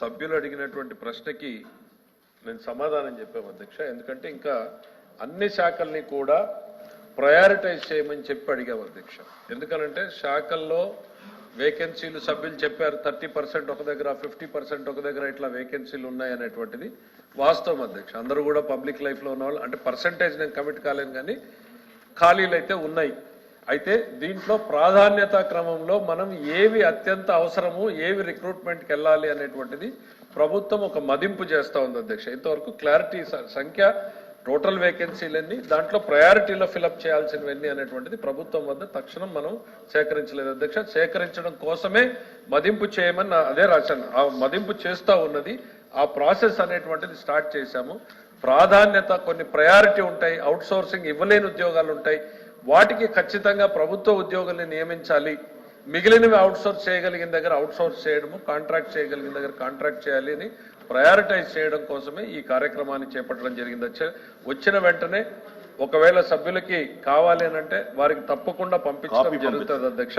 సభ్యులు అడిగినటువంటి ప్రశ్నకి నేను సమాధానం చెప్పాను అధ్యక్ష. ఎందుకంటే ఇంకా అన్ని శాఖల్ని కూడా ప్రయారిటైజ్ చేయమని చెప్పి అడిగాము అధ్యక్ష. ఎందుకనంటే శాఖల్లో వేకెన్సీలు సభ్యులు చెప్పారు 30% ఒక దగ్గర 50% ఒక దగ్గర ఇట్లా వేకెన్సీలు ఉన్నాయనేటువంటిది వాస్తవం అధ్యక్ష. అందరూ కూడా పబ్లిక్ లైఫ్లో ఉన్న వాళ్ళు అంటే పర్సంటేజ్ నేను కమిట్ కాలేను కానీ ఖాళీలు అయితే ఉన్నాయి. అయితే దీంట్లో ప్రాధాన్యత క్రమంలో మనం ఏవి అత్యంత అవసరము ఏవి రిక్రూట్మెంట్కి వెళ్ళాలి అనేటువంటిది ప్రభుత్వం ఒక మదింపు చేస్తూ ఉంది అధ్యక్ష. ఇంతవరకు క్లారిటీ సంఖ్య టోటల్ వేకెన్సీలన్నీ దాంట్లో ప్రయారిటీలో ఫిలప్ చేయాల్సినవన్నీ అనేటువంటిది ప్రభుత్వం వద్ద తక్షణం మనం సేకరించలేదు అధ్యక్ష. సేకరించడం కోసమే మదింపు చేయమని అదే రాశాను. ఆ మదింపు చేస్తూ ఉన్నది ఆ ప్రాసెస్ అనేటువంటిది స్టార్ట్ చేశాము. ప్రాధాన్యత కొన్ని ప్రయారిటీ ఉంటాయి, అవుట్ సోర్సింగ్ ఇవ్వలేని ఉద్యోగాలు ఉంటాయి, వాటికి ఖచ్చితంగా ప్రభుత్వ ఉద్యోగుల్ని నియమించాలి. మిగిలినవి అవుట్ సోర్స్ చేయగలిగిన దగ్గర అవుట్ సోర్స్ చేయడము, కాంట్రాక్ట్ చేయగలిగిన దగ్గర కాంట్రాక్ట్ చేయాలి అని ప్రయారిటైజ్ చేయడం కోసమే ఈ కార్యక్రమాన్ని చేపట్టడం జరిగింది. వచ్చిన వెంటనే ఒకవేళ సభ్యులకి కావాలి అని అంటే వారికి తప్పకుండా పంపించడం జరుగుతుంది అధ్యక్ష.